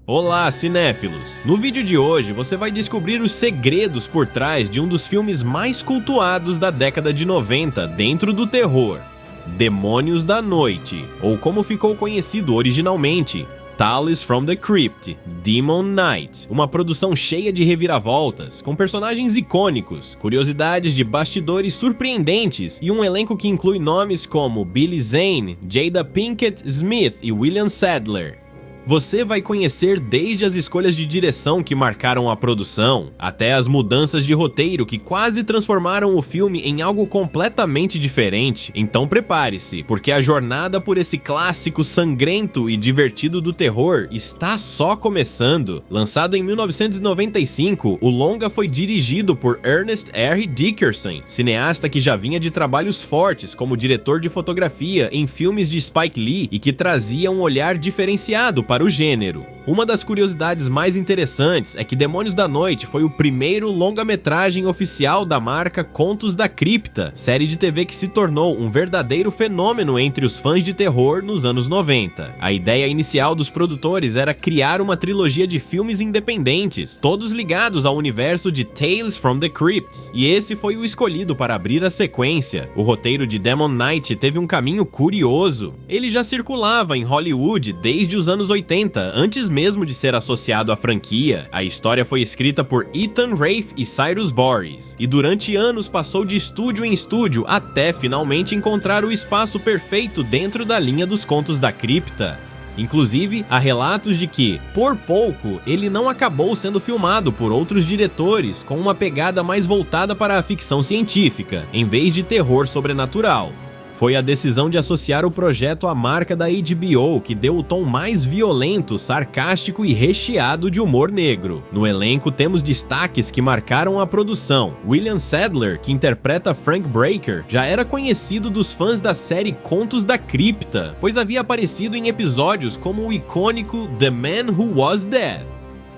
Olá, cinéfilos! No vídeo de hoje você vai descobrir os segredos por trás de um dos filmes mais cultuados da década de 90 dentro do terror, Demônios da Noite, ou como ficou conhecido originalmente, Tales from the Crypt, Demon Knight, uma produção cheia de reviravoltas, com personagens icônicos, curiosidades de bastidores surpreendentes e um elenco que inclui nomes como Billy Zane, Jada Pinkett Smith e William Sadler. Você vai conhecer desde as escolhas de direção que marcaram a produção, até as mudanças de roteiro que quase transformaram o filme em algo completamente diferente. Então prepare-se, porque a jornada por esse clássico sangrento e divertido do terror está só começando. Lançado em 1995, o longa foi dirigido por Ernest R. Dickerson, cineasta que já vinha de trabalhos fortes como diretor de fotografia em filmes de Spike Lee e que trazia um olhar diferenciado para o gênero. Uma das curiosidades mais interessantes é que Demônios da Noite foi o primeiro longa-metragem oficial da marca Contos da Cripta, série de TV que se tornou um verdadeiro fenômeno entre os fãs de terror nos anos 90. A ideia inicial dos produtores era criar uma trilogia de filmes independentes, todos ligados ao universo de Tales from the Crypt, e esse foi o escolhido para abrir a sequência. O roteiro de Demon Knight teve um caminho curioso. Ele já circulava em Hollywood desde os anos 80, antes mesmo de ser associado à franquia. A história foi escrita por Ethan Raife e Cyrus Voorhees, e durante anos passou de estúdio em estúdio até finalmente encontrar o espaço perfeito dentro da linha dos Contos da Cripta. Inclusive, há relatos de que, por pouco, ele não acabou sendo filmado por outros diretores com uma pegada mais voltada para a ficção científica, em vez de terror sobrenatural. Foi a decisão de associar o projeto à marca da HBO que deu o tom mais violento, sarcástico e recheado de humor negro. No elenco temos destaques que marcaram a produção. William Sadler, que interpreta Frank Breaker, já era conhecido dos fãs da série Contos da Cripta, pois havia aparecido em episódios como o icônico The Man Who Was Dead.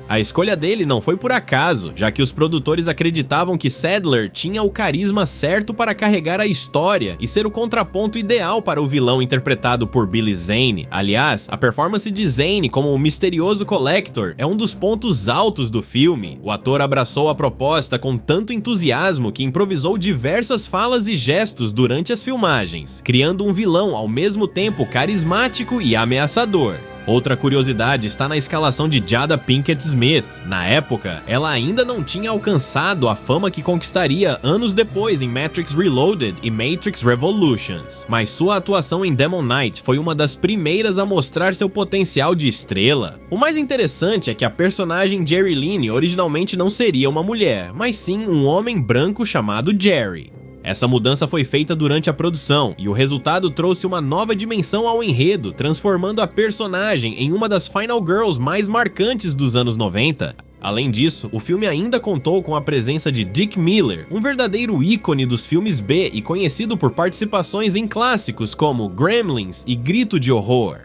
A escolha dele não foi por acaso, já que os produtores acreditavam que Sadler tinha o carisma certo para carregar a história e ser o contraponto ideal para o vilão interpretado por Billy Zane. Aliás, a performance de Zane como o misterioso Collector é um dos pontos altos do filme. O ator abraçou a proposta com tanto entusiasmo que improvisou diversas falas e gestos durante as filmagens, criando um vilão ao mesmo tempo carismático e ameaçador. Outra curiosidade está na escalação de Jada Pinkett Smith. Na época, ela ainda não tinha alcançado a fama que conquistaria anos depois em Matrix Reloaded e Matrix Revolutions, mas sua atuação em Demon Knight foi uma das primeiras a mostrar seu potencial de estrela. O mais interessante é que a personagem Jerry Lynn originalmente não seria uma mulher, mas sim um homem branco chamado Jerry. Essa mudança foi feita durante a produção, e o resultado trouxe uma nova dimensão ao enredo, transformando a personagem em uma das Final Girls mais marcantes dos anos 90. Além disso, o filme ainda contou com a presença de Dick Miller, um verdadeiro ícone dos filmes B e conhecido por participações em clássicos como Gremlins e Grito de Horror.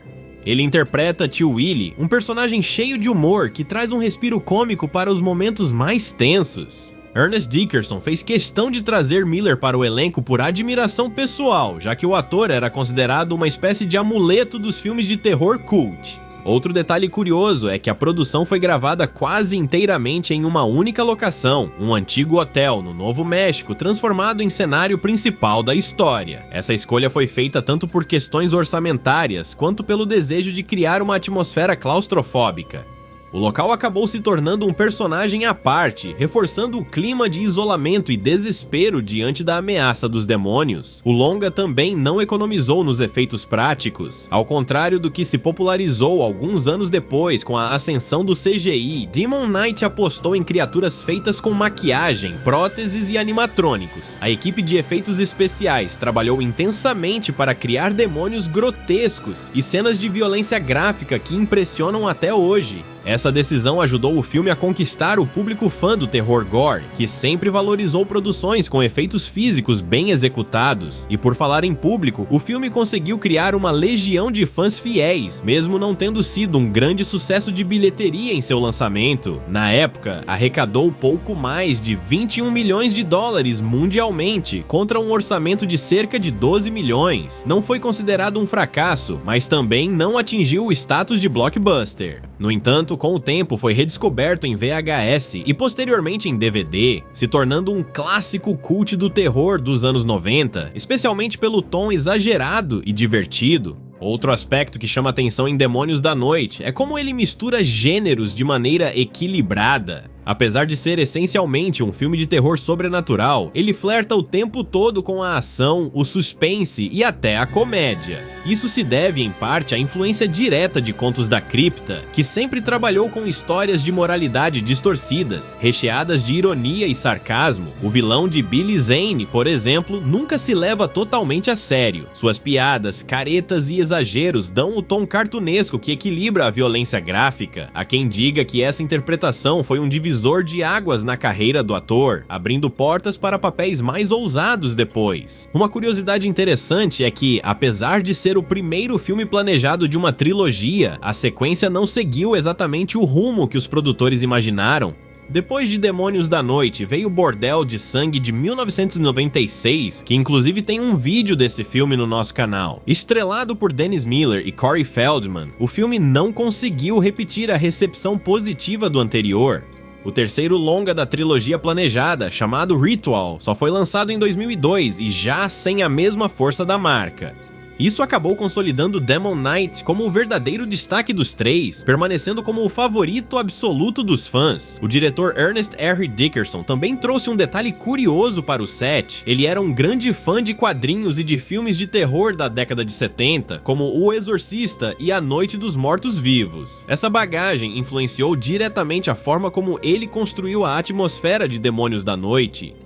Ele interpreta Tio Willie, um personagem cheio de humor que traz um respiro cômico para os momentos mais tensos. Ernest Dickerson fez questão de trazer Miller para o elenco por admiração pessoal, já que o ator era considerado uma espécie de amuleto dos filmes de terror cult. Outro detalhe curioso é que a produção foi gravada quase inteiramente em uma única locação, um antigo hotel no Novo México, transformado em cenário principal da história. Essa escolha foi feita tanto por questões orçamentárias, quanto pelo desejo de criar uma atmosfera claustrofóbica. O local acabou se tornando um personagem à parte, reforçando o clima de isolamento e desespero diante da ameaça dos demônios. O longa também não economizou nos efeitos práticos. Ao contrário do que se popularizou alguns anos depois com a ascensão do CGI, Demon Knight apostou em criaturas feitas com maquiagem, próteses e animatrônicos. A equipe de efeitos especiais trabalhou intensamente para criar demônios grotescos e cenas de violência gráfica que impressionam até hoje. Essa decisão ajudou o filme a conquistar o público fã do terror gore, que sempre valorizou produções com efeitos físicos bem executados. E por falar em público, o filme conseguiu criar uma legião de fãs fiéis, mesmo não tendo sido um grande sucesso de bilheteria em seu lançamento. Na época, arrecadou pouco mais de 21 milhões de dólares mundialmente, contra um orçamento de cerca de 12 milhões. Não foi considerado um fracasso, mas também não atingiu o status de blockbuster. No entanto, com o tempo foi redescoberto em VHS e posteriormente em DVD, se tornando um clássico cult do terror dos anos 90, especialmente pelo tom exagerado e divertido. Outro aspecto que chama atenção em Demônios da Noite é como ele mistura gêneros de maneira equilibrada. Apesar de ser essencialmente um filme de terror sobrenatural, ele flerta o tempo todo com a ação, o suspense e até a comédia. Isso se deve, em parte, à influência direta de Contos da Cripta, que sempre trabalhou com histórias de moralidade distorcidas, recheadas de ironia e sarcasmo. O vilão de Billy Zane, por exemplo, nunca se leva totalmente a sério. Suas piadas, caretas e exageros dão o tom cartunesco que equilibra a violência gráfica. Há quem diga que essa interpretação foi um divisor de águas na carreira do ator, abrindo portas para papéis mais ousados depois. Uma curiosidade interessante é que, apesar de ser o primeiro filme planejado de uma trilogia, a sequência não seguiu exatamente o rumo que os produtores imaginaram. Depois de Demônios da Noite, veio Bordel de Sangue de 1996, que inclusive tem um vídeo desse filme no nosso canal. Estrelado por Dennis Miller e Corey Feldman, o filme não conseguiu repetir a recepção positiva do anterior. O terceiro longa da trilogia planejada, chamado Ritual, só foi lançado em 2002 e já sem a mesma força da marca. Isso acabou consolidando Demon Knight como o verdadeiro destaque dos três, permanecendo como o favorito absoluto dos fãs. O diretor Ernest R. Dickerson também trouxe um detalhe curioso para o set. Ele era um grande fã de quadrinhos e de filmes de terror da década de 70, como O Exorcista e A Noite dos Mortos-Vivos. Essa bagagem influenciou diretamente a forma como ele construiu a atmosfera de Demônios da Noite.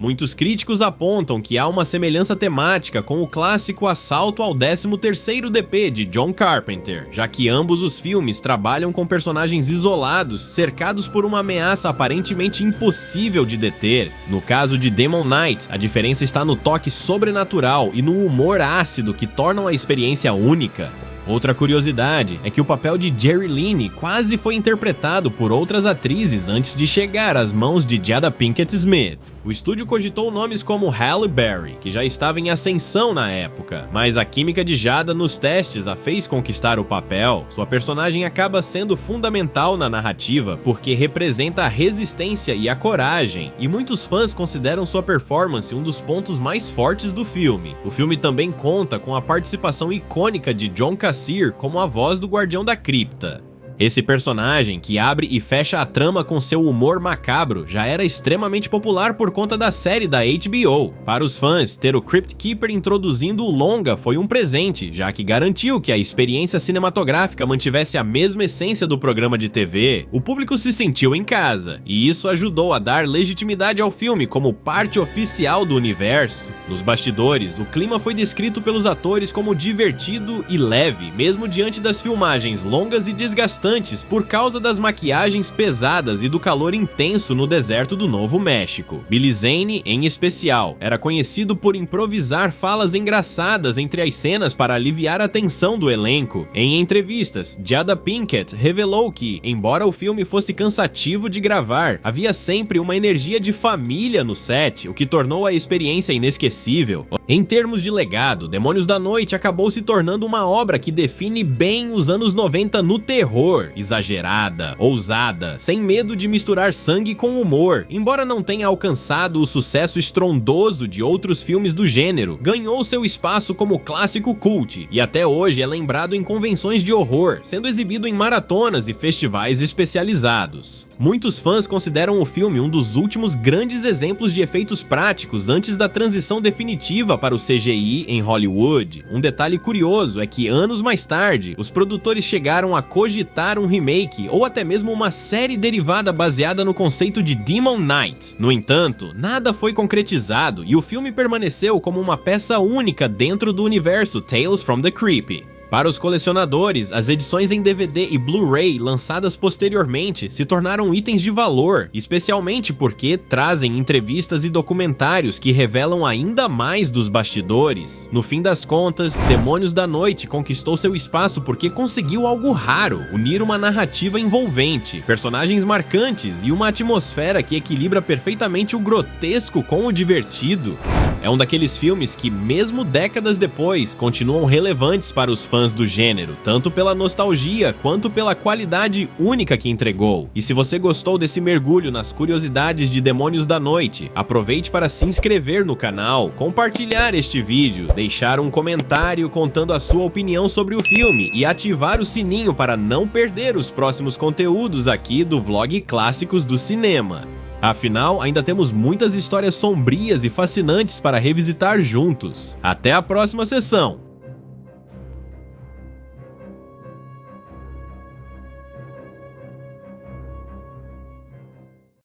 Muitos críticos apontam que há uma semelhança temática com o clássico Assalto ao 13º DP de John Carpenter, já que ambos os filmes trabalham com personagens isolados, cercados por uma ameaça aparentemente impossível de deter. No caso de Demon Knight, a diferença está no toque sobrenatural e no humor ácido que tornam a experiência única. Outra curiosidade é que o papel de Jerry Leaney quase foi interpretado por outras atrizes antes de chegar às mãos de Jada Pinkett Smith. O estúdio cogitou nomes como Halle Berry, que já estava em ascensão na época, mas a química de Jada nos testes a fez conquistar o papel. Sua personagem acaba sendo fundamental na narrativa porque representa a resistência e a coragem, e muitos fãs consideram sua performance um dos pontos mais fortes do filme. O filme também conta com a participação icônica de John Kassir como a voz do Guardião da Cripta. Esse personagem, que abre e fecha a trama com seu humor macabro, já era extremamente popular por conta da série da HBO. Para os fãs, ter o Crypt Keeper introduzindo o longa foi um presente, já que garantiu que a experiência cinematográfica mantivesse a mesma essência do programa de TV. O público se sentiu em casa, e isso ajudou a dar legitimidade ao filme como parte oficial do universo. Nos bastidores, o clima foi descrito pelos atores como divertido e leve, mesmo diante das filmagens longas e desgastantes por causa das maquiagens pesadas e do calor intenso no deserto do Novo México. Billy Zane, em especial, era conhecido por improvisar falas engraçadas entre as cenas para aliviar a tensão do elenco. Em entrevistas, Jada Pinkett revelou que, embora o filme fosse cansativo de gravar, havia sempre uma energia de família no set, o que tornou a experiência inesquecível. Em termos de legado, Demônios da Noite acabou se tornando uma obra que define bem os anos 90 no terror. Exagerada, ousada, sem medo de misturar sangue com humor. Embora não tenha alcançado o sucesso estrondoso de outros filmes do gênero, ganhou seu espaço como clássico cult e até hoje é lembrado em convenções de horror, sendo exibido em maratonas e festivais especializados. Muitos fãs consideram o filme um dos últimos grandes exemplos de efeitos práticos antes da transição definitiva para o CGI em Hollywood. Um detalhe curioso é que anos mais tarde, os produtores chegaram a cogitar um remake ou até mesmo uma série derivada baseada no conceito de Demon Knight. No entanto, nada foi concretizado e o filme permaneceu como uma peça única dentro do universo Tales from the Crypt. Para os colecionadores, as edições em DVD e Blu-ray lançadas posteriormente se tornaram itens de valor, especialmente porque trazem entrevistas e documentários que revelam ainda mais dos bastidores. No fim das contas, Demônios da Noite conquistou seu espaço porque conseguiu algo raro: unir uma narrativa envolvente, personagens marcantes e uma atmosfera que equilibra perfeitamente o grotesco com o divertido. É um daqueles filmes que, mesmo décadas depois, continuam relevantes para os fãs do gênero, tanto pela nostalgia quanto pela qualidade única que entregou. E se você gostou desse mergulho nas curiosidades de Demônios da Noite, aproveite para se inscrever no canal, compartilhar este vídeo, deixar um comentário contando a sua opinião sobre o filme e ativar o sininho para não perder os próximos conteúdos aqui do Vlog Clássicos do Cinema. Afinal, ainda temos muitas histórias sombrias e fascinantes para revisitar juntos. Até a próxima sessão!